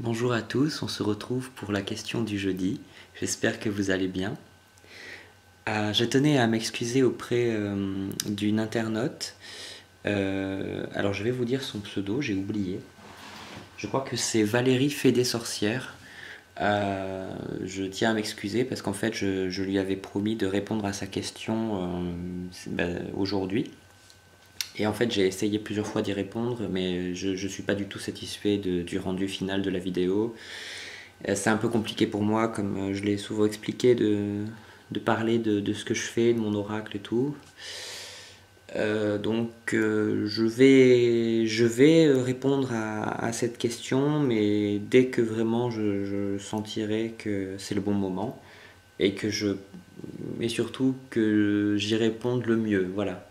Bonjour à tous, on se retrouve pour la question du jeudi. J'espère que vous allez bien. Je tenais à m'excuser auprès d'une internaute. Alors je vais vous dire son pseudo, j'ai oublié. Je crois que c'est Valérie Fédé Sorcière. Je tiens à m'excuser parce qu'en fait je lui avais promis de répondre à sa question aujourd'hui. Et en fait j'ai essayé plusieurs fois d'y répondre mais je ne suis pas du tout satisfait du rendu final de la vidéo. C'est un peu compliqué pour moi, comme je l'ai souvent expliqué, de parler de ce que je fais, de mon oracle et tout. Je vais répondre à cette question, mais dès que vraiment je sentirai que c'est le bon moment et surtout que j'y réponde le mieux. Voilà.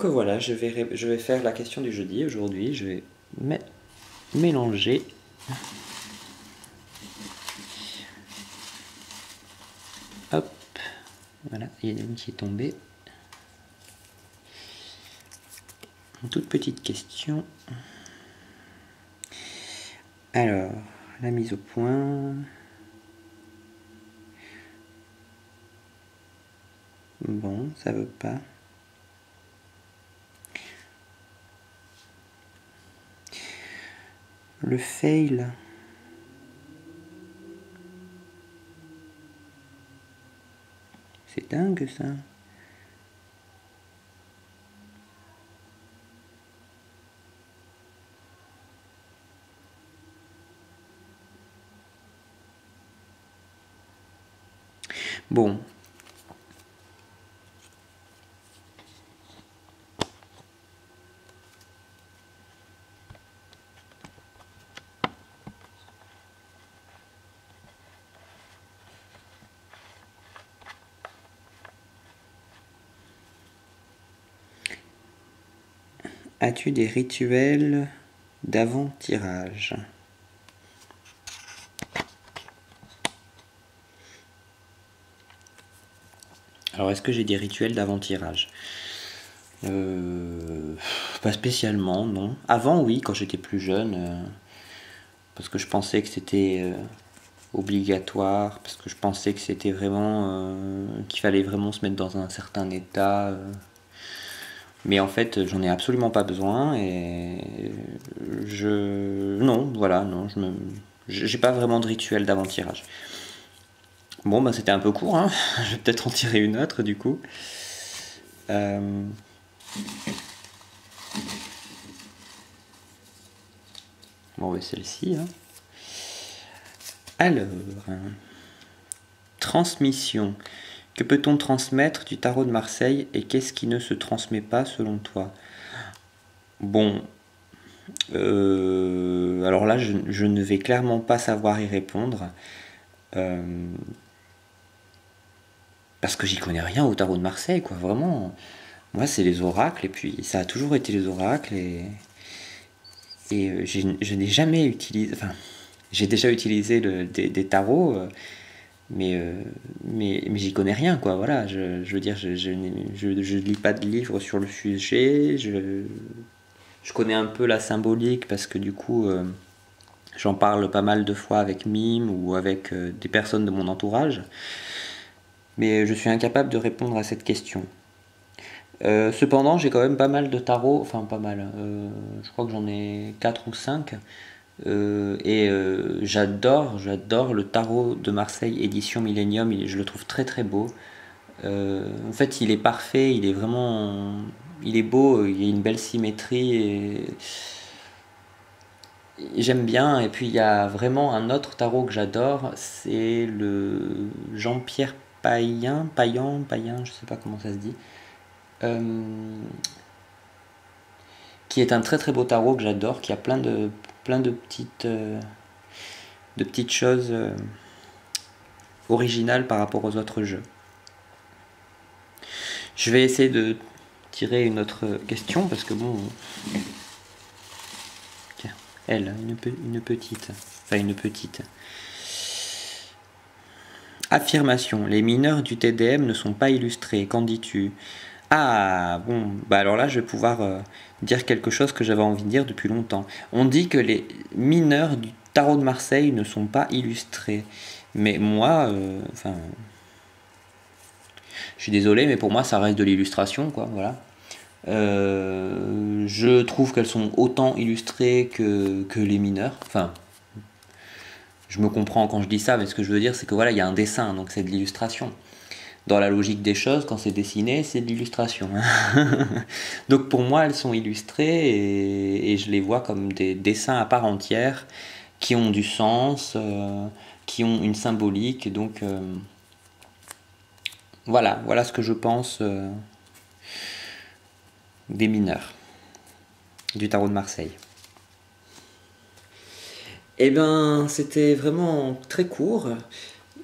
Voilà, je vais faire la question du jeudi aujourd'hui. Je vais mélanger. Hop, voilà, il y en a une qui est tombée. Une toute petite question. Alors, la mise au point. Bon, ça veut pas. Le fail. C'est dingue ça. Bon. As-tu des rituels d'avant-tirage? Alors, est-ce que j'ai des rituels d'avant-tirage? Pas spécialement, non. Avant, oui, quand j'étais plus jeune, parce que je pensais que c'était obligatoire, parce que je pensais que c'était vraiment qu'il fallait vraiment se mettre dans un certain état. Mais en fait, j'en ai absolument pas besoin et non, voilà, non, j'ai pas vraiment de rituel d'avant-tirage. Bon, bah c'était un peu court, hein. Je vais peut-être en tirer une autre du coup. Bon, bah celle-ci. Hein. Alors, transmission. Que peut-on transmettre du tarot de Marseille et qu'est-ce qui ne se transmet pas selon toi? Bon, alors là, je ne vais clairement pas savoir y répondre. Parce que j'y connais rien au tarot de Marseille, quoi, vraiment. Moi, c'est les oracles, et puis ça a toujours été les oracles, je n'ai jamais utilisé. Enfin, j'ai déjà utilisé des tarots, mais j'y connais rien, quoi, voilà. Je veux dire, je lis pas de livres sur le sujet, je connais un peu la symbolique, parce que du coup, j'en parle pas mal de fois avec Mime ou avec des personnes de mon entourage. Mais je suis incapable de répondre à cette question. Cependant, j'ai quand même pas mal de tarots, enfin pas mal, je crois que j'en ai 4 ou 5. J'adore le tarot de Marseille édition Millennium, je le trouve très très beau. En fait, il est parfait, il est vraiment. Il est beau, il y a une belle symétrie et j'aime bien. Et puis il y a vraiment un autre tarot que j'adore, c'est le Jean-Pierre Payan, je sais pas comment ça se dit. Qui est un très très beau tarot que j'adore, qui a plein de petites choses originales par rapport aux autres jeux. Je vais essayer de tirer une autre question parce que bon, tiens, elle, une petite, enfin une petite. Affirmation. Les mineurs du TDM ne sont pas illustrés. Qu'en dis-tu? Ah, bon, bah alors là, je vais pouvoir dire quelque chose que j'avais envie de dire depuis longtemps. On dit que les mineurs du tarot de Marseille ne sont pas illustrés. Mais moi, enfin, je suis désolé, mais pour moi, ça reste de l'illustration, quoi, voilà. Je trouve qu'elles sont autant illustrées que les mineurs. Enfin, je me comprends quand je dis ça, mais ce que je veux dire, c'est que voilà, il y a un dessin, donc c'est de l'illustration. Dans la logique des choses, quand c'est dessiné, c'est de l'illustration. Donc pour moi, elles sont illustrées et je les vois comme des dessins à part entière qui ont du sens, qui ont une symbolique. Donc voilà ce que je pense des mineurs du tarot de Marseille. Eh ben, c'était vraiment très court.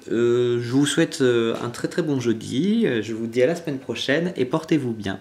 Je vous souhaite un très très bon jeudi. Je vous dis à la semaine prochaine et portez-vous bien.